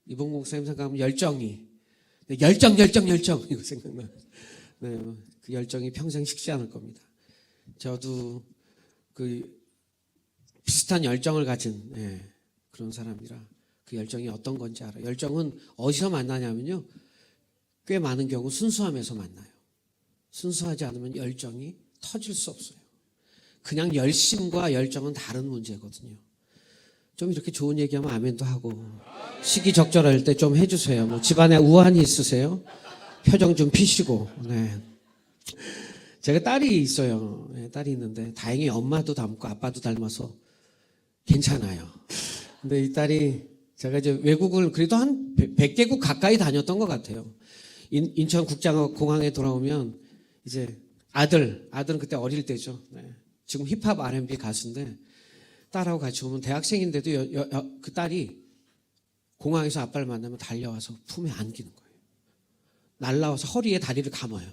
이봉 목사님 생각하면 열정이. 열정 이거 생각나. 네, 그 열정이 평생 식지 않을 겁니다. 저도 그 비슷한 열정을 가진 그런 사람이라 그 열정이 어떤 건지 알아요. 열정은 어디서 만나냐면요, 꽤 많은 경우 순수함에서 만나요. 순수하지 않으면 열정이 터질 수 없어요. 그냥 열심과 열정은 다른 문제거든요. 좀 이렇게 좋은 얘기하면 아멘도 하고, 시기적절할 때 좀 해주세요. 뭐 집안에 우환이 있으세요? 표정 좀 피시고. 네. 제가 딸이 있어요. 딸이 있는데 다행히 엄마도 닮고 아빠도 닮아서 괜찮아요. 근데 이 딸이, 제가 이제 외국을 그래도 한 100개국 가까이 다녔던 것 같아요. 인천국제공항에 돌아오면 이제 아들은 그때 어릴 때죠. 네. 지금 힙합 R&B 가수인데 딸하고 같이 오면, 대학생인데도 그 딸이 공항에서 아빠를 만나면 달려와서 품에 안기는 거예요. 날라와서 허리에 다리를 감아요.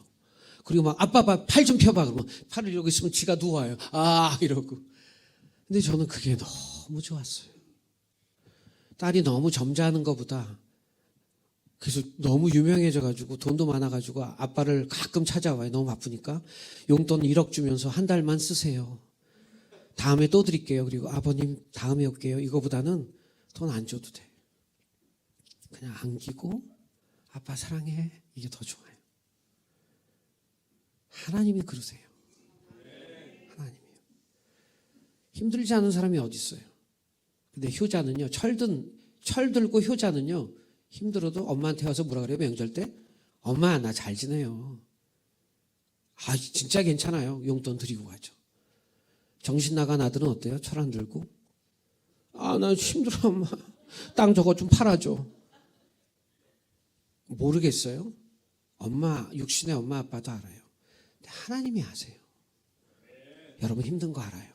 그리고 막 아빠 팔 좀 펴봐 그러면 팔을 이러고 있으면 지가 누워요. 이러고. 근데 저는 그게 너무 좋았어요. 딸이 너무 점잖은 것보다, 그래서 너무 유명해져가지고 돈도 많아가지고 아빠를 가끔 찾아와요. 너무 바쁘니까. 용돈 1억 주면서 한 달만 쓰세요. 다음에 또 드릴게요. 그리고 아버님 다음에 올게요. 이거보다는 돈 안 줘도 돼. 그냥 안기고 아빠 사랑해. 이게 더 좋아요. 하나님이 그러세요. 하나님이요. 힘들지 않은 사람이 어디 있어요. 근데 효자는요, 철 들고 효자는요, 힘들어도 엄마한테 와서 뭐라 그래요? 명절 때? 엄마, 나 잘 지내요. 진짜 괜찮아요. 용돈 드리고 가죠. 정신 나간 아들은 어때요? 철 안 들고? 나 힘들어, 엄마. 땅 저거 좀 팔아줘. 모르겠어요? 육신의 엄마 아빠도 알아요. 근데 하나님이 아세요. 여러분 힘든 거 알아요.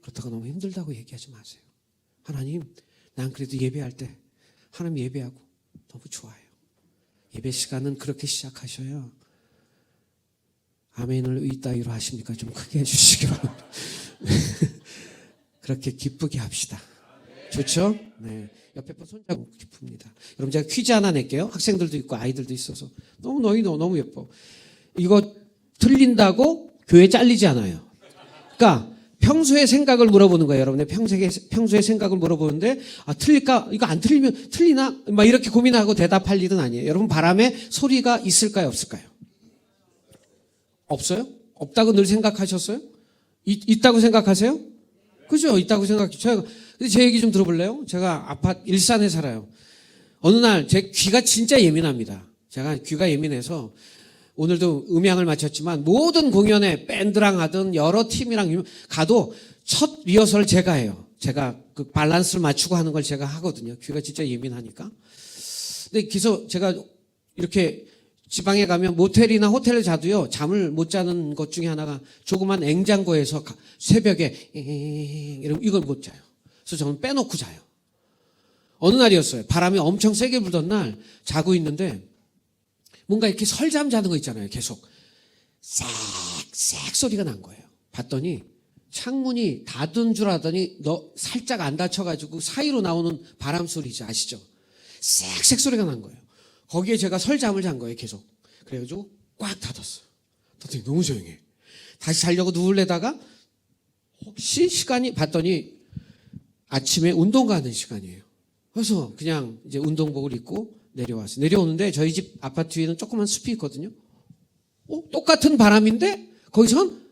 그렇다고 너무 힘들다고 얘기하지 마세요. 하나님, 난 그래도 예배할 때 하나님 예배하고 너무 좋아요. 예배 시간은 그렇게 시작하셔요. 아멘을 의따위로 하십니까? 좀 크게 해주시기 바랍니다. 그렇게 기쁘게 합시다. 좋죠? 네. 옆에 분 손잡고 기쁩니다. 여러분, 제가 퀴즈 하나 낼게요. 학생들도 있고 아이들도 있어서. 너무 예뻐. 이거 틀린다고 교회 잘리지 않아요. 그러니까 평소의 생각을 물어보는 거예요. 여러분의 평소의 생각을 물어보는데, 틀릴까? 이거 안 틀리면 틀리나? 막 이렇게 고민하고 대답할 일은 아니에요. 여러분, 바람에 소리가 있을까요? 없을까요? 없어요? 없다고 늘 생각하셨어요? 있다고 생각하세요? 그죠? 있다고 생각해요. 근데 제 얘기 좀 들어볼래요? 제가 아파트 일산에 살아요. 어느 날 제 귀가 진짜 예민합니다. 제가 귀가 예민해서 오늘도 음향을 마쳤지만 모든 공연에 밴드랑 하든 여러 팀이랑 가도 첫 리허설을 제가 해요. 제가 그 밸런스를 맞추고 하는 걸 제가 하거든요. 귀가 진짜 예민하니까. 근데 그래서 제가 이렇게 지방에 가면 모텔이나 호텔을 자도요, 잠을 못 자는 것 중에 하나가 조그만 냉장고에서 새벽에 이걸 못 자요. 그래서 저는 빼놓고 자요. 어느 날이었어요. 바람이 엄청 세게 불던 날 자고 있는데 뭔가 이렇게 설잠 자는 거 있잖아요. 계속 쌕쌕 소리가 난 거예요. 봤더니 창문이 닫은 줄 알았더니 살짝 안 닫혀가지고 사이로 나오는 바람 소리지, 아시죠? 쌕쌕 소리가 난 거예요. 거기에 제가 설잠을 잔 거예요. 계속. 그래가지고 꽉 닫았어요. 닫더니 너무 조용해. 다시 자려고 누울래다가 혹시 시간이 봤더니 아침에 운동 가는 시간이에요. 그래서 그냥 이제 운동복을 입고 내려왔어요. 내려오는데 저희 집 아파트 위에는 조그만 숲이 있거든요. 똑같은 바람인데 거기선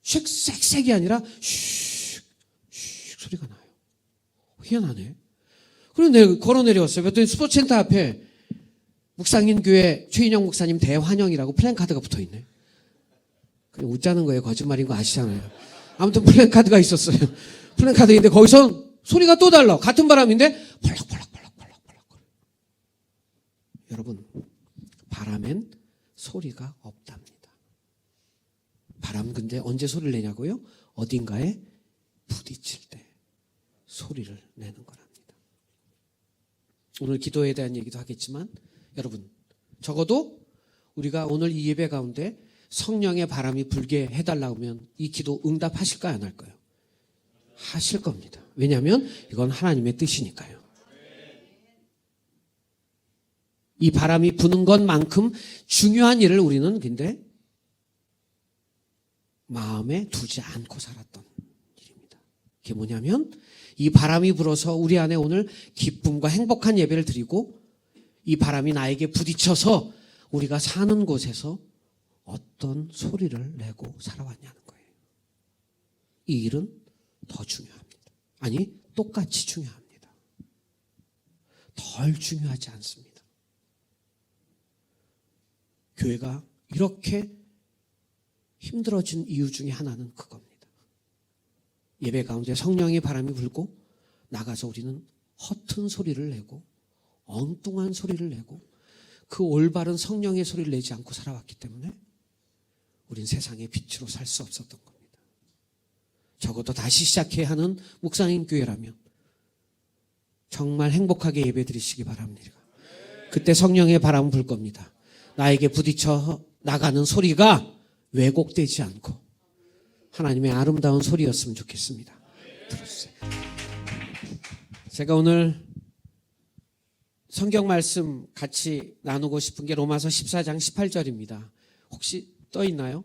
쉑쉑쉑이 아니라 슉슉 소리가 나요. 희한하네. 그리고 내가 걸어 내려왔어요. 그랬더니 스포츠센터 앞에 묵상인교회 최인영 목사님 대환영이라고 플랜카드가 붙어있네. 그냥 웃자는 거예요. 거짓말인 거 아시잖아요. 아무튼 플랜카드가 있었어요. 플랜카드인데 거기서 소리가 또 달라. 같은 바람인데 펄럭펄럭펄럭펄럭. 여러분, 바람엔 소리가 없답니다. 바람 근데 언제 소리를 내냐고요? 어딘가에 부딪힐 때 소리를 내는 거랍니다. 오늘 기도에 대한 얘기도 하겠지만, 여러분, 적어도 우리가 오늘 이 예배 가운데 성령의 바람이 불게 해달라고 하면 이 기도 응답하실까요? 안 할까요? 하실 겁니다. 왜냐하면 이건 하나님의 뜻이니까요. 이 바람이 부는 것만큼 중요한 일을 우리는 근데 마음에 두지 않고 살았던 일입니다. 그게 뭐냐면 이 바람이 불어서 우리 안에 오늘 기쁨과 행복한 예배를 드리고 이 바람이 나에게 부딪혀서 우리가 사는 곳에서 어떤 소리를 내고 살아왔냐는 거예요. 이 일은 더 중요합니다. 아니, 똑같이 중요합니다. 덜 중요하지 않습니다. 교회가 이렇게 힘들어진 이유 중에 하나는 그겁니다. 예배 가운데 성령의 바람이 불고 나가서 우리는 허튼 소리를 내고 엉뚱한 소리를 내고 그 올바른 성령의 소리를 내지 않고 살아왔기 때문에 우린 세상의 빛으로 살 수 없었던 겁니다. 적어도 다시 시작해야 하는 묵상인 교회라면 정말 행복하게 예배 드리시기 바랍니다. 그때 성령의 바람은 불 겁니다. 나에게 부딪혀 나가는 소리가 왜곡되지 않고 하나님의 아름다운 소리였으면 좋겠습니다. 들어주세요. 제가 오늘 성경 말씀 같이 나누고 싶은 게 로마서 14장 18절입니다. 혹시 떠 있나요?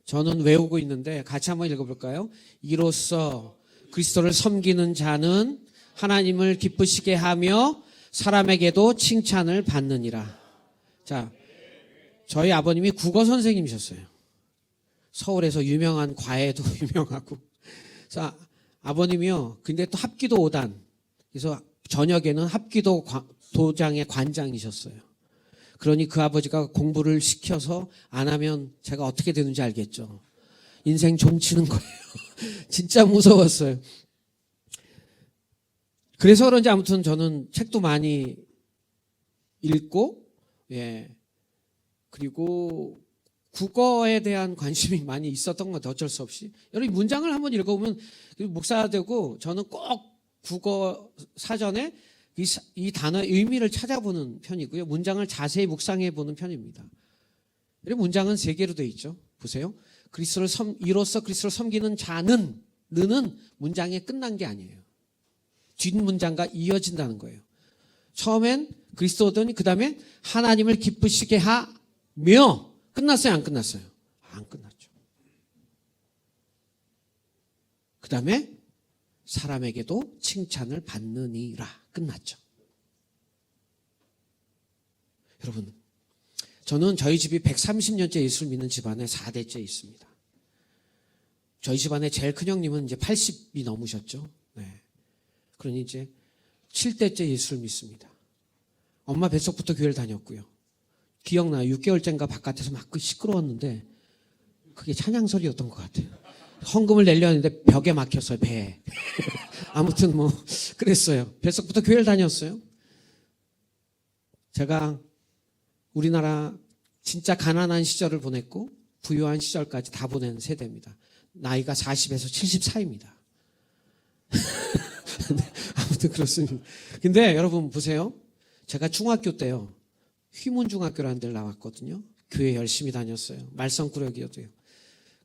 저는 외우고 있는데 같이 한번 읽어볼까요? 이로써 그리스도를 섬기는 자는 하나님을 기쁘시게 하며 사람에게도 칭찬을 받느니라. 자, 저희 아버님이 국어 선생님이셨어요. 서울에서 유명한 과외도 유명하고. 그래서 아버님이요. 근데 또 합기도 5단. 그래서 저녁에는 합기도 도장의 관장이셨어요. 그러니 그 아버지가 공부를 시켜서 안 하면 제가 어떻게 되는지 알겠죠. 인생 종치는 거예요. 진짜 무서웠어요. 그래서 그런지 아무튼 저는 책도 많이 읽고, 예. 그리고 국어에 대한 관심이 많이 있었던 것 같아요. 어쩔 수 없이. 여러분 문장을 한번 읽어보면 목사가 되고 저는 꼭 국어 사전에 이 단어의 의미를 찾아보는 편이고요. 문장을 자세히 묵상해 보는 편입니다. 문장은 3개로 되어 있죠. 보세요. 이로써 그리스도를 섬기는 자는 는 문장에 끝난 게 아니에요. 뒷문장과 이어진다는 거예요. 처음엔 그리스도더니 그 다음에 하나님을 기쁘시게 하며 끝났어요? 안 끝났어요? 안 끝났죠. 그 다음에 사람에게도 칭찬을 받느니라. 끝났죠. 여러분, 저는 저희 집이 130년째 예수를 믿는 집안에 4대째 있습니다. 저희 집안에 제일 큰 형님은 이제 80이 넘으셨죠. 네. 그러니 이제 7대째 예수를 믿습니다. 엄마 뱃속부터 교회를 다녔고요. 기억나요. 6개월째인가 바깥에서 막 시끄러웠는데 그게 찬양 소리였던 것 같아요. 헌금을 내려 했는데 벽에 막혔어요. 배에. 아무튼 뭐 그랬어요. 뱃속부터 교회를 다녔어요. 제가 우리나라 진짜 가난한 시절을 보냈고 부유한 시절까지 다 보낸 세대입니다. 나이가 40에서 70 사이입니다. 아무튼 그렇습니다. 근데 여러분 보세요. 제가 중학교 때요. 휘문중학교라는 데를 나왔거든요. 교회 열심히 다녔어요. 말썽꾸러기여도요.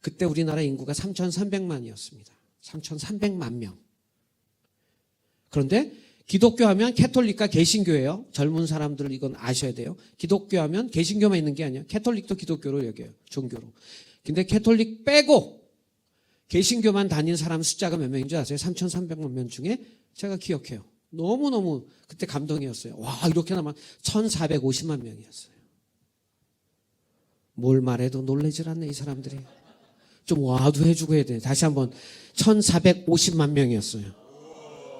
그때 우리나라 인구가 3,300만이었습니다. 3,300만 명. 그런데 기독교 하면 캐톨릭과 개신교예요. 젊은 사람들 이건 아셔야 돼요. 기독교 하면 개신교만 있는 게 아니에요. 캐톨릭도 기독교로 여겨요. 종교로. 근데 캐톨릭 빼고 개신교만 다닌 사람 숫자가 몇 명인 줄 아세요? 3,300만 명 중에 제가 기억해요. 너무너무 그때 감동이었어요. 와, 이렇게 나면 1,450만 명이었어요. 뭘 말해도 놀라질 않네, 이 사람들이. 좀 와도 해주고 해야 돼. 다시 한번 1,450만 명이었어요.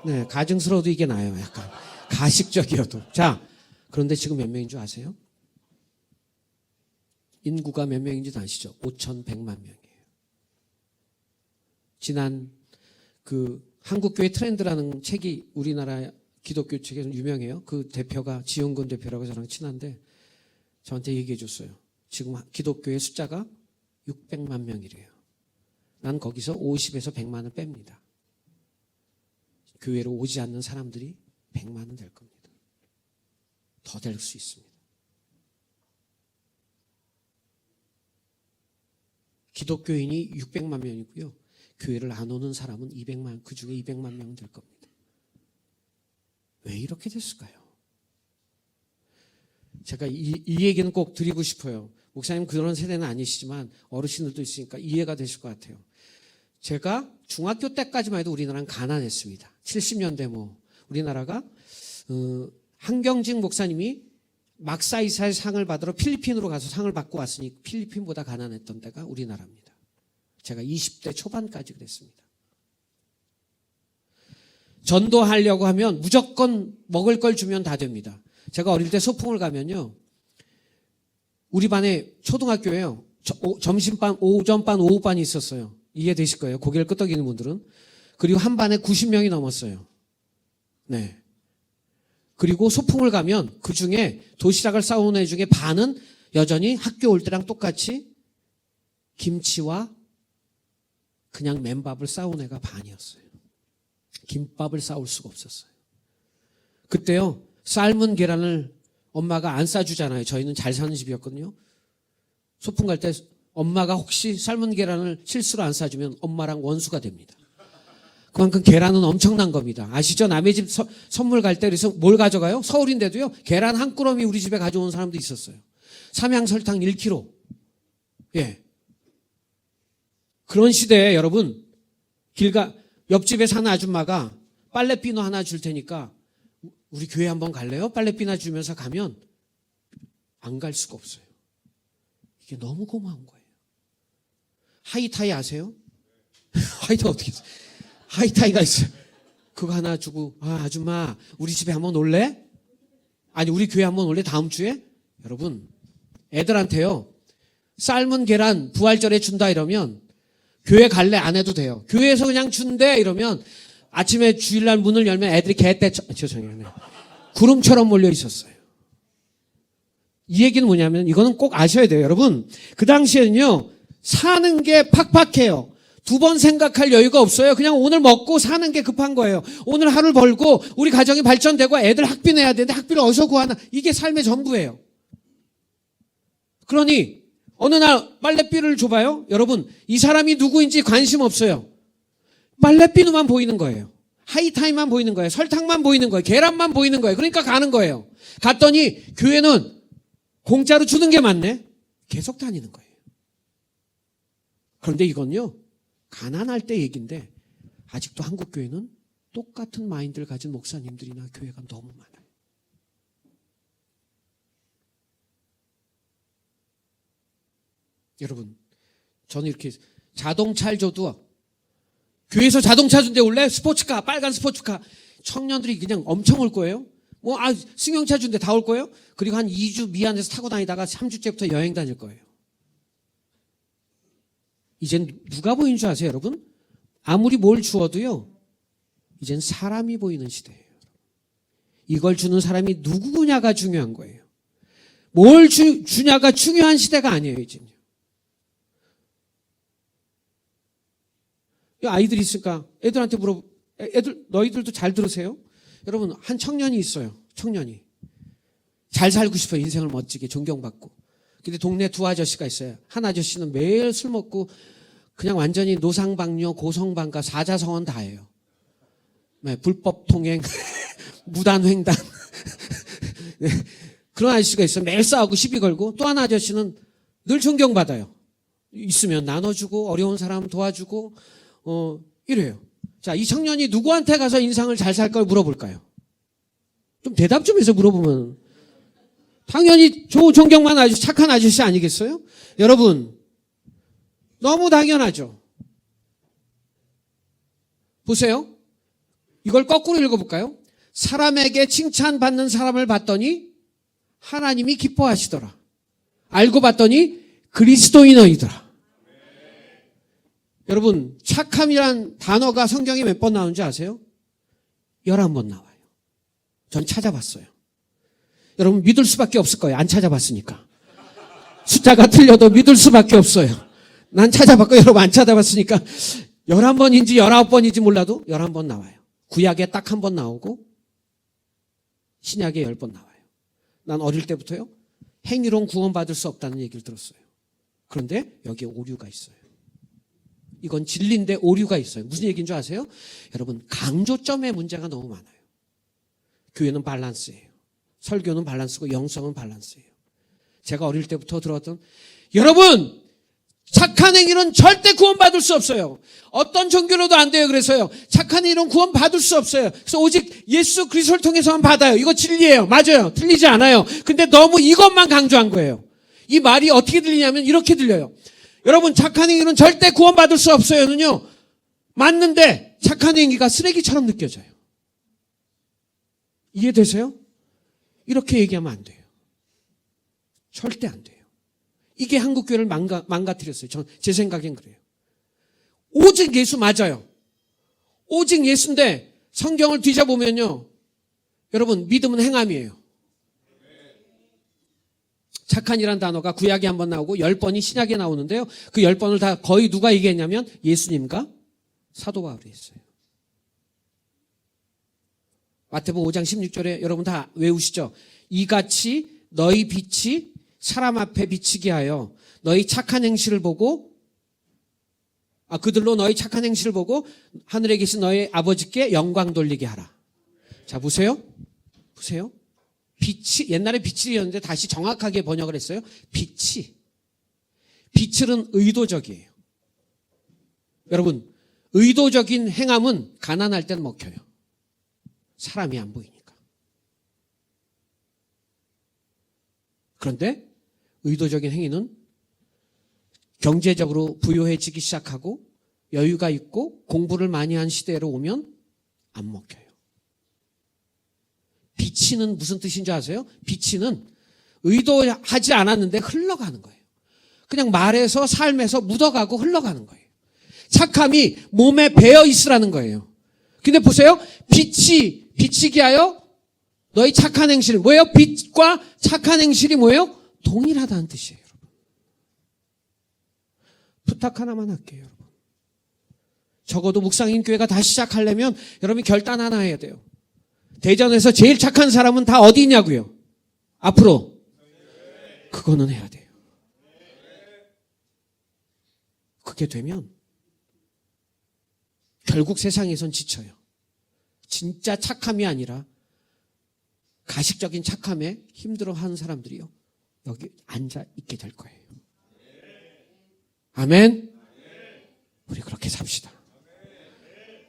네, 가증스러워도 이게 나요. 약간 가식적이어도. 자, 그런데 지금 몇 명인 줄 아세요? 인구가 몇 명인지도 아시죠? 5,100만 명이에요. 지난 그 한국교회 트렌드라는 책이 우리나라 기독교 책에서 유명해요. 그 대표가 지용근 대표라고 저랑 친한데 저한테 얘기해 줬어요. 지금 기독교의 숫자가 600만 명이래요. 난 거기서 50에서 100만을 뺍니다. 교회로 오지 않는 사람들이 100만은 될 겁니다. 더 될 수 있습니다. 기독교인이 600만 명이고요. 교회를 안 오는 사람은 200만, 그 중에 200만 명 될 겁니다. 왜 이렇게 됐을까요? 제가 이 얘기는 꼭 드리고 싶어요. 목사님 그런 세대는 아니시지만 어르신들도 있으니까 이해가 되실 것 같아요. 제가 중학교 때까지만 해도 우리나라는 가난했습니다. 70년대 우리나라가 한경직 목사님이 막사이사의 상을 받으러 필리핀으로 가서 상을 받고 왔으니 필리핀보다 가난했던 때가 우리나라입니다. 제가 20대 초반까지 그랬습니다. 전도하려고 하면 무조건 먹을 걸 주면 다 됩니다. 제가 어릴 때 소풍을 가면요. 우리 반에 초등학교에요. 점심반, 오전반, 오후반이 있었어요. 이해되실 거예요. 고개를 끄덕이는 분들은. 그리고 한 반에 90명이 넘었어요. 네. 그리고 소풍을 가면 그 중에 도시락을 싸오는 애 중에 반은 여전히 학교 올 때랑 똑같이 김치와 그냥 맨밥을 싸온 애가 반이었어요. 김밥을 싸올 수가 없었어요. 그때요. 삶은 계란을 엄마가 안 싸주잖아요. 저희는 잘 사는 집이었거든요. 소풍 갈 때 엄마가 혹시 삶은 계란을 실수로 안 싸주면 엄마랑 원수가 됩니다. 그만큼 계란은 엄청난 겁니다. 아시죠? 남의 집 선물 갈 때 그래서 뭘 가져가요? 서울인데도요. 계란 한 꾸러미 우리 집에 가져온 사람도 있었어요. 삼양 설탕 1kg. 예. 그런 시대에 여러분 옆집에 사는 아줌마가 빨래비누 하나 줄 테니까 우리 교회 한번 갈래요? 빨래비누 주면서 가면 안 갈 수가 없어요. 이게 너무 고마운 거예요. 하이타이 아세요? 하이타이 어떻게 있어요? 하이타이가 있어요. 그거 하나 주고 아줌마 우리 집에 한번 올래? 아니 우리 교회 한번 올래? 다음 주에? 여러분 애들한테요. 삶은 계란 부활절에 준다 이러면 교회 갈래? 안 해도 돼요. 교회에서 그냥 준대 이러면 아침에 주일날 문을 열면 애들이 죄송해요. 구름처럼 몰려 있었어요. 이 얘기는 뭐냐면 이거는 꼭 아셔야 돼요. 여러분 그 당시에는요. 사는 게 팍팍해요. 두 번 생각할 여유가 없어요. 그냥 오늘 먹고 사는 게 급한 거예요. 오늘 하루를 벌고 우리 가정이 발전되고 애들 학비 내야 되는데 학비를 어디서 구하나. 이게 삶의 전부예요. 그러니 어느 날 빨래비를 줘봐요. 여러분 이 사람이 누구인지 관심 없어요. 빨래비누만 보이는 거예요. 하이타임만 보이는 거예요. 설탕만 보이는 거예요. 계란만 보이는 거예요. 그러니까 가는 거예요. 갔더니 교회는 공짜로 주는 게 많네. 계속 다니는 거예요. 그런데 이건요. 가난할 때 얘기인데 아직도 한국 교회는 똑같은 마인드를 가진 목사님들이나 교회가 너무 많아요. 여러분 저는 이렇게 자동차를 줘도 교회에서 자동차 준대 올래? 스포츠카 빨간 스포츠카 청년들이 그냥 엄청 올 거예요. 승용차 준대 다 올 거예요. 그리고 한 2주 미안해서 타고 다니다가 3주째부터 여행 다닐 거예요. 이젠 누가 보이는 줄 아세요 여러분? 아무리 뭘 주어도요. 이젠 사람이 보이는 시대예요. 이걸 주는 사람이 누구냐가 중요한 거예요. 뭘 주냐가 중요한 시대가 아니에요. 이젠요. 아이들이 있으니까 애들한테 너희들도 잘 들으세요. 여러분 한 청년이 있어요. 청년이 잘 살고 싶어요. 인생을 멋지게 존경받고. 근데 동네 두 아저씨가 있어요. 한 아저씨는 매일 술 먹고 그냥 완전히 노상방뇨, 고성방가, 사자성언 다 해요. 네, 불법 통행, 무단횡단. 네, 그런 아저씨가 있어요. 매일 싸우고 시비 걸고. 또 한 아저씨는 늘 존경받아요. 있으면 나눠주고 어려운 사람 도와주고 이래요. 자, 이 청년이 누구한테 가서 인상을 잘 살 걸 물어볼까요? 좀 대답 좀 해서 물어보면 당연히 존경만 아주 착한 아저씨 아니겠어요? 여러분 너무 당연하죠. 보세요. 이걸 거꾸로 읽어볼까요? 사람에게 칭찬받는 사람을 봤더니 하나님이 기뻐하시더라. 알고 봤더니 그리스도인이더라. 여러분 착함이란 단어가 성경에 몇 번 나오는지 아세요? 11번 나와요. 전 찾아봤어요. 여러분 믿을 수밖에 없을 거예요. 안 찾아봤으니까. 숫자가 틀려도 믿을 수밖에 없어요. 난 찾아봤고 여러분 안 찾아봤으니까 11번인지 19번인지 몰라도 11번 나와요. 구약에 딱 한 번 나오고 신약에 10번 나와요. 난 어릴 때부터요. 행위로는 구원받을 수 없다는 얘기를 들었어요. 그런데 여기에 오류가 있어요. 이건 진리인데 오류가 있어요. 무슨 얘기인 줄 아세요? 여러분 강조점의 문제가 너무 많아요. 교회는 밸런스예요. 설교는 밸런스고 영성은 밸런스예요. 제가 어릴 때부터 들었던, 여러분, 착한 행위는 절대 구원받을 수 없어요. 어떤 종교로도 안 돼요. 그래서요, 착한 행위는 구원받을 수 없어요. 그래서 오직 예수 그리스도를 통해서만 받아요. 이거 진리예요. 맞아요. 틀리지 않아요. 근데 너무 이것만 강조한 거예요. 이 말이 어떻게 들리냐면 이렇게 들려요. 여러분, 착한 행위는 절대 구원받을 수 없어요는요, 맞는데 착한 행위가 쓰레기처럼 느껴져요. 이해되세요? 이렇게 얘기하면 안 돼요. 절대 안 돼요. 이게 한국교회를 망가뜨렸어요. 제 생각엔 그래요. 오직 예수 맞아요. 오직 예수인데 성경을 뒤져보면요, 여러분, 믿음은 행함이에요. 착한이란 단어가 구약에 한번 나오고 10번이 신약에 나오는데요, 그 10번을 다 거의 누가 얘기했냐면 예수님과 사도 바울이 했어요. 마태복음 5장 16절에 여러분 다 외우시죠? 이같이 너희 빛이 사람 앞에 비치게 하여 너희 착한 행실을 보고, 그들로 너희 착한 행실을 보고 하늘에 계신 너희 아버지께 영광 돌리게 하라. 자, 보세요. 빛이, 옛날에 빛이었는데 다시 정확하게 번역을 했어요. 빛은 의도적이에요. 여러분, 의도적인 행함은 가난할 땐 먹혀요. 사람이 안 보이니까. 그런데 의도적인 행위는 경제적으로 부유해지기 시작하고 여유가 있고 공부를 많이 한 시대로 오면 안 먹혀요. 비치는 무슨 뜻인 줄 아세요? 비치는 의도하지 않았는데 흘러가는 거예요. 그냥 말에서 삶에서 묻어가고 흘러가는 거예요. 착함이 몸에 배어 있으라는 거예요. 근데 보세요. 빛이 비치게 하여 너희 착한 행실. 뭐예요? 빛과 착한 행실이 뭐예요? 동일하다는 뜻이에요, 여러분. 부탁 하나만 할게요, 여러분. 적어도 묵상인교회가 다시 시작하려면 여러분이 결단 하나 해야 돼요. 대전에서 제일 착한 사람은 다 어디 있냐고요? 앞으로. 그거는 해야 돼요. 그게 되면 결국 세상에선 지쳐요. 진짜 착함이 아니라 가식적인 착함에 힘들어하는 사람들이요, 여기 앉아 있게 될 거예요. 아멘? 우리 그렇게 삽시다.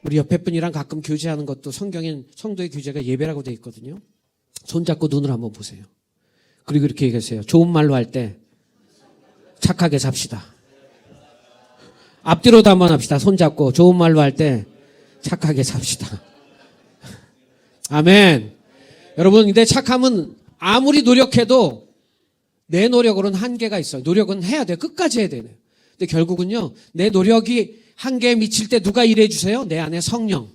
우리 옆에 분이랑 가끔 교제하는 것도 성경엔 성도의 교제가 예배라고 되어 있거든요. 손잡고 눈을 한번 보세요. 그리고 이렇게 얘기하세요. 좋은 말로 할 때 착하게 삽시다. 앞뒤로도 한번 합시다. 손잡고 좋은 말로 할 때 착하게 삽시다. 아멘. 여러분, 근데 착함은 아무리 노력해도 내 노력으로는 한계가 있어요. 노력은 해야 돼요. 끝까지 해야 돼요. 근데 결국은요, 내 노력이 한계에 미칠 때 누가 일해 주세요? 내 안에 성령.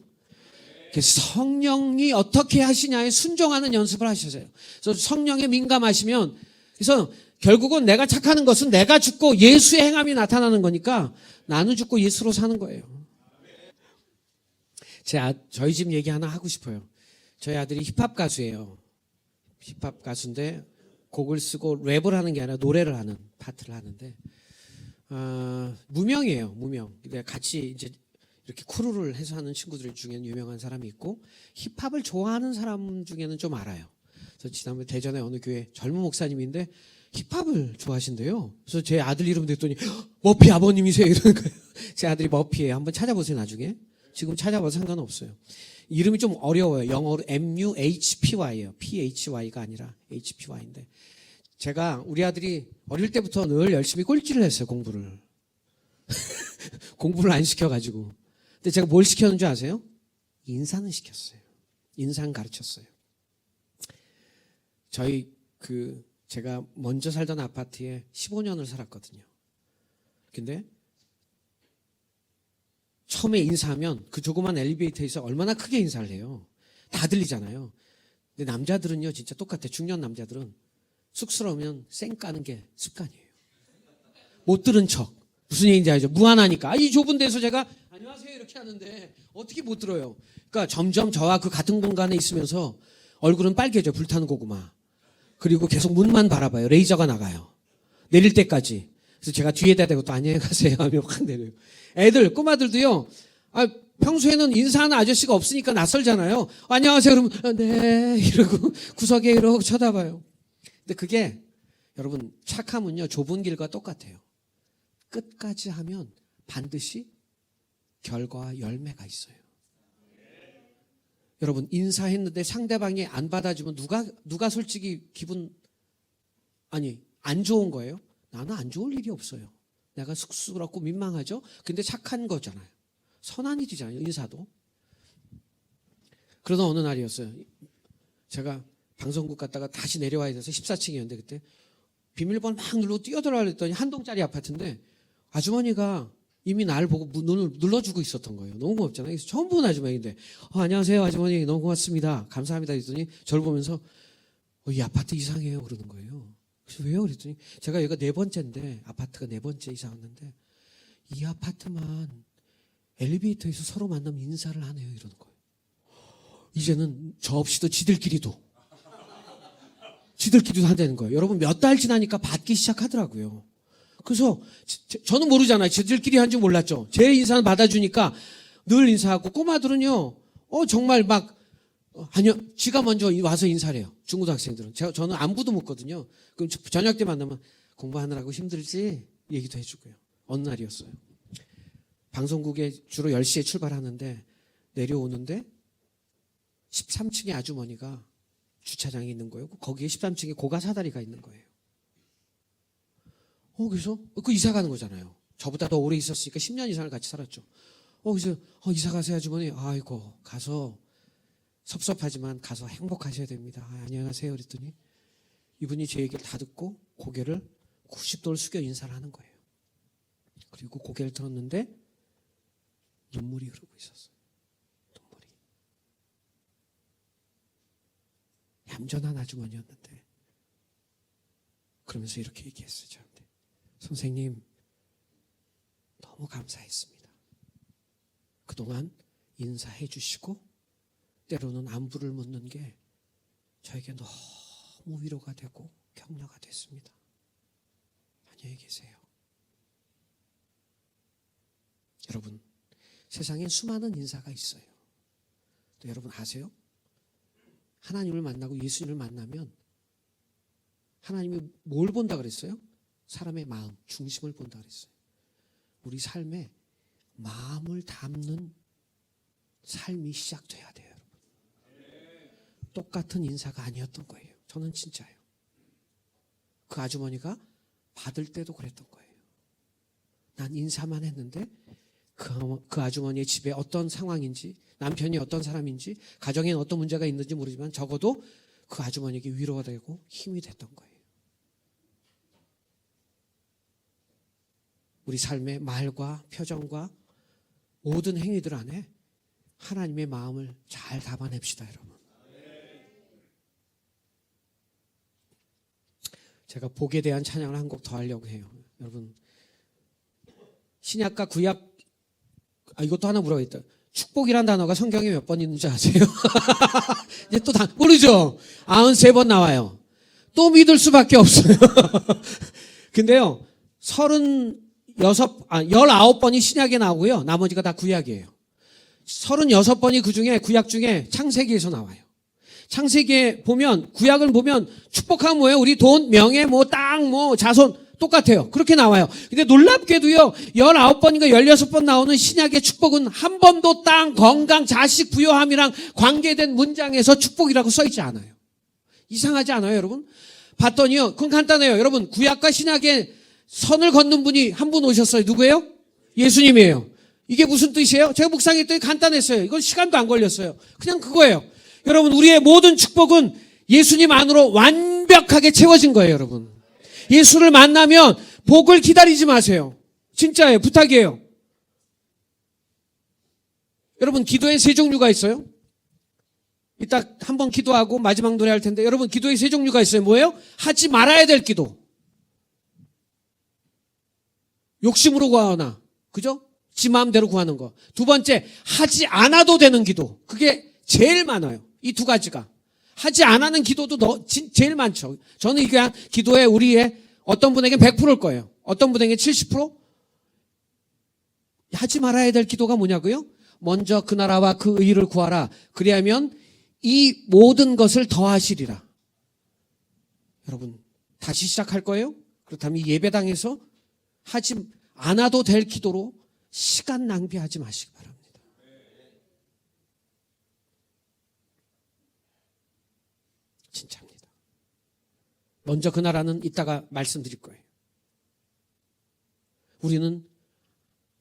성령이 어떻게 하시냐에 순종하는 연습을 하셔야 돼요. 그래서 성령에 민감하시면, 그래서 결국은 내가 착하는 것은 내가 죽고 예수의 행함이 나타나는 거니까 나는 죽고 예수로 사는 거예요. 저희 집 얘기 하나 하고 싶어요. 저희 아들이 힙합 가수예요. 힙합 가수인데 곡을 쓰고 랩을 하는 게 아니라 노래를 하는 파트를 하는데, 무명이에요, 무명. 근데 같이 이제 이렇게 크루를 해서 하는 친구들 중에는 유명한 사람이 있고, 힙합을 좋아하는 사람 중에는 좀 알아요. 그래서 지난번에 대전에 어느 교회 젊은 목사님인데 힙합을 좋아하신대요. 그래서 제 아들 이름 됐더니 머피 아버님이세요, 이러는 거예요. 제 아들이 머피예요. 한번 찾아보세요, 나중에. 지금 찾아봐도 상관없어요. 이름이 좀 어려워요. 영어로 MUHPY예요. PHY가 아니라 HPY인데, 제가 우리 아들이 어릴 때부터 늘 열심히 꼴찌를 했어요, 공부를. 공부를 안 시켜가지고. 근데 제가 뭘 시켰는지 아세요? 인사는 시켰어요. 인상 가르쳤어요. 제가 먼저 살던 아파트에 15년을 살았거든요. 근데 처음에 인사하면 그 조그만 엘리베이터에서 얼마나 크게 인사를 해요. 다 들리잖아요. 근데 남자들은요, 진짜 똑같아요. 중년 남자들은 쑥스러우면 쌩 까는 게 습관이에요. 못 들은 척. 무슨 얘기인지 알죠? 무안하니까. 이 좁은 데서 제가 안녕하세요 이렇게 하는데 어떻게 못 들어요? 그러니까 점점 저와 그 같은 공간에 있으면서 얼굴은 빨개져, 불타는 고구마. 그리고 계속 문만 바라봐요. 레이저가 나가요. 내릴 때까지. 그래서 제가 뒤에다 대고 또 안녕히 가세요 하며 확 내려요. 애들, 꼬마들도요, 평소에는 인사하는 아저씨가 없으니까 낯설잖아요. 안녕하세요. 그러면 네 이러고 구석에 이러고 쳐다봐요. 근데 그게 여러분 착함은요 좁은 길과 똑같아요. 끝까지 하면 반드시 결과와 열매가 있어요. 여러분 인사했는데 상대방이 안 받아주면 누가 솔직히 안 좋은 거예요? 나는 안 좋을 일이 없어요. 내가 쑥스럽고 민망하죠? 근데 착한 거잖아요. 선한 일이잖아요. 인사도. 그러던 어느 날이었어요. 제가 방송국 갔다가 다시 내려와야 돼서 14층이었는데 그때 비밀번호 막 누르고 뛰어들어가려 했더니 한 동짜리 아파트인데 아주머니가 이미 날 보고 눈을 눌러주고 있었던 거예요. 너무 고맙잖아요. 그래서 처음 본 아주머니인데 안녕하세요 아주머니 너무 고맙습니다. 감사합니다. 그랬더니 저를 보면서 이 아파트 이상해요 그러는 거예요. 그래서 왜요? 그랬더니 제가 여기가 4번째인데 아파트가 4번째 이사 왔는데 이 아파트만 엘리베이터에서 서로 만나면 인사를 하네요 이러는 거예요. 이제는 저 없이도 지들끼리도 한다는 거예요. 여러분 몇 달 지나니까 받기 시작하더라고요. 그래서 저는 모르잖아요. 지들끼리 한 줄 몰랐죠. 제 인사는 받아주니까 늘 인사하고 꼬마들은요 정말 막 아니요 지가 먼저 와서 인사를 해요. 중고등학생들은 저는 안부도 묻거든요. 그럼 저녁 때 만나면 공부하느라고 힘들지 얘기도 해주고요. 어느 날이었어요. 방송국에 주로 10시에 출발하는데 내려오는데 13층에 아주머니가 주차장에 있는 거예요. 거기에 13층에 고가 사다리가 있는 거예요. 그래서 그 이사 가는 거잖아요. 저보다 더 오래 있었으니까 10년 이상을 같이 살았죠. 그래서 이사 가세요 아주머니. 아이고 가서 섭섭하지만 가서 행복하셔야 됩니다. 안녕하세요 그랬더니 이분이 제 얘기를 다 듣고 고개를 90도를 숙여 인사를 하는 거예요. 그리고 고개를 들었는데 눈물이 흐르고 있었어요. 눈물이. 얌전한 아주머니였는데 그러면서 이렇게 얘기했어요. 저한테. 선생님 너무 감사했습니다. 그동안 인사해 주시고 때로는 안부를 묻는 게 저에게 너무 위로가 되고 격려가 됐습니다. 안녕히 계세요. 여러분 세상엔 수많은 인사가 있어요. 또 여러분 아세요? 하나님을 만나고 예수님을 만나면 하나님이 뭘 본다 그랬어요? 사람의 마음, 중심을 본다 그랬어요. 우리 삶에 마음을 담는 삶이 시작돼야 돼요. 여러분. 똑같은 인사가 아니었던 거예요. 저는 진짜요. 그 아주머니가 받을 때도 그랬던 거예요. 난 인사만 했는데 그 아주머니의 집에 어떤 상황인지 남편이 어떤 사람인지 가정에 어떤 문제가 있는지 모르지만 적어도 그 아주머니에게 위로가 되고 힘이 됐던 거예요. 우리 삶의 말과 표정과 모든 행위들 안에 하나님의 마음을 잘 담아냅시다 여러분. 제가 복에 대한 찬양을 한 곡 더 하려고 해요. 여러분 신약과 구약 이것도 하나 물어보겠다. 축복이란 단어가 성경에 몇 번 있는지 아세요? 이제 또 모르죠? 93번 나와요. 또 믿을 수밖에 없어요. 근데요 19번이 신약에 나오고요 나머지가 다 구약이에요. 36번이 그 중에 구약 중에 창세기에서 나와요. 창세기에 보면 구약을 보면 축복하면 뭐예요? 우리 돈, 명예, 땅, 자손 똑같아요. 그렇게 나와요. 근데 놀랍게도요 19번인가 16번 나오는 신약의 축복은 한 번도 땅, 건강, 자식, 부요함이랑 관계된 문장에서 축복이라고 써있지 않아요. 이상하지 않아요 여러분? 봤더니요 그건 간단해요. 여러분 구약과 신약에 선을 걷는 분이 한 분 오셨어요. 누구예요? 예수님이에요. 이게 무슨 뜻이에요? 제가 묵상했더니 간단했어요. 이건 시간도 안 걸렸어요. 그냥 그거예요. 여러분 우리의 모든 축복은 예수님 안으로 완벽하게 채워진 거예요. 여러분 예수를 만나면 복을 기다리지 마세요. 진짜예요. 부탁이에요. 여러분 기도에 3종류가 있어요. 이따 한번 기도하고 마지막 노래 할 텐데 여러분 기도에 3종류가 있어요. 뭐예요? 하지 말아야 될 기도. 욕심으로 구하거나 그죠? 지 마음대로 구하는 거. 두 번째 하지 않아도 되는 기도. 그게 제일 많아요. 이 두 가지가. 하지 않는 기도도 제일 많죠. 저는 이게 기도에 우리의 어떤 분에게는 100%일 거예요. 어떤 분에게는 70%? 하지 말아야 될 기도가 뭐냐고요? 먼저 그 나라와 그 의를 구하라. 그리하면 이 모든 것을 더하시리라. 여러분, 다시 시작할 거예요? 그렇다면 이 예배당에서 하지 않아도 될 기도로 시간 낭비하지 마시기 바랍니다. 진짜입니다. 먼저 그 나라는 이따가 말씀드릴 거예요. 우리는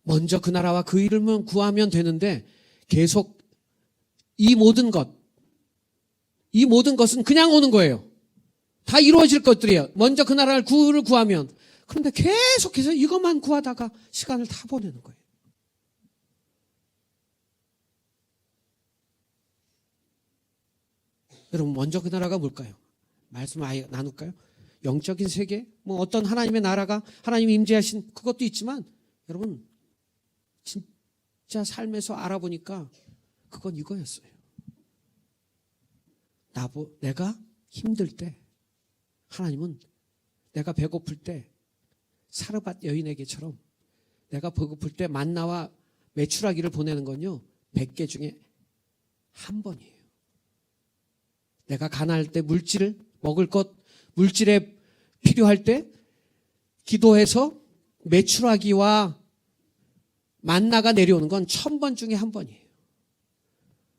먼저 그 나라와 그 이름을 구하면 되는데 계속 이 모든 것은 그냥 오는 거예요. 다 이루어질 것들이에요. 먼저 그 나라를 구하면. 그런데 계속해서 이것만 구하다가 시간을 다 보내는 거예요. 여러분, 먼저 그 나라가 뭘까요? 말씀 아예 나눌까요? 영적인 세계, 뭐 어떤 하나님의 나라가 하나님이 임재하신 그것도 있지만 여러분 진짜 삶에서 알아보니까 그건 이거였어요. 내가 힘들 때 하나님은 내가 배고플 때 사르밧 여인에게처럼 내가 배고플 때 만나와 메추라기를 보내는 건요 100개 중에 한 번이에요. 내가 가난할 때 물질을 먹을 것 물질에 필요할 때 기도해서 메추라기와 만나가 내려오는 건 1000번 중에 한 번이에요.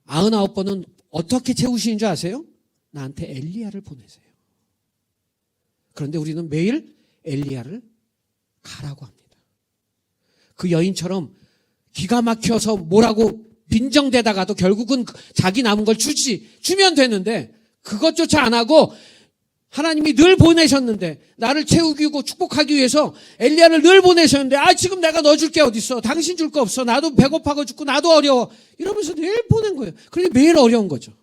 99번은 어떻게 채우시는 줄 아세요? 나한테 엘리야를 보내세요. 그런데 우리는 매일 엘리야를 가라고 합니다. 그 여인처럼 기가 막혀서 뭐라고 빈정대다가도 결국은 자기 남은 걸 주면 되는데 그것조차 안 하고 하나님이 늘 보내셨는데 나를 채우고 축복하기 위해서 엘리야를 늘 보내셨는데 지금 내가 너 줄 게 어딨어. 당신 줄 거 없어. 나도 배고파고 죽고 나도 어려워. 이러면서 늘 보낸 거예요. 그런데 매일 어려운 거죠.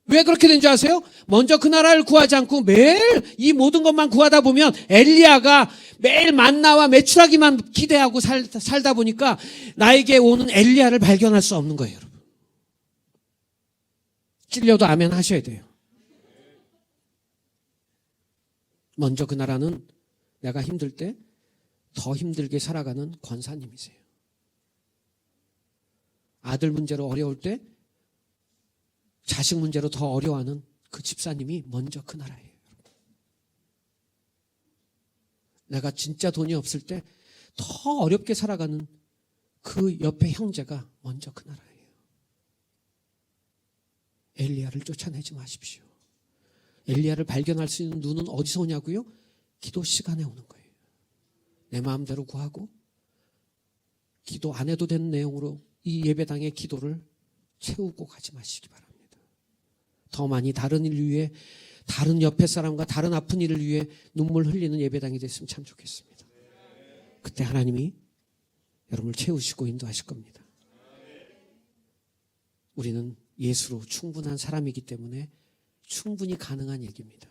왜 그렇게 된 줄 아세요? 먼저 그 나라를 구하지 않고 매일 이 모든 것만 구하다 보면 엘리야가 매일 만나와 메추라기만 기대하고 살다 보니까 나에게 오는 엘리야를 발견할 수 없는 거예요, 여러분. 찔려도 아멘 하셔야 돼요. 먼저 그 나라는 내가 힘들 때 더 힘들게 살아가는 권사님이세요. 아들 문제로 어려울 때 자식 문제로 더 어려워하는 그 집사님이 먼저 그 나라예요. 내가 진짜 돈이 없을 때 더 어렵게 살아가는 그 옆에 형제가 먼저 그 나라예요. 엘리야를 쫓아내지 마십시오. 엘리야를 발견할 수 있는 눈은 어디서 오냐고요? 기도 시간에 오는 거예요. 내 마음대로 구하고 기도 안 해도 되는 내용으로 이 예배당의 기도를 채우고 가지 마시기 바랍니다. 더 많이 다른 일 위해 다른 옆에 사람과 다른 아픈 일을 위해 눈물 흘리는 예배당이 됐으면 참 좋겠습니다. 그때 하나님이 여러분을 채우시고 인도하실 겁니다. 우리는 예수로 충분한 사람이기 때문에 충분히 가능한 얘기입니다.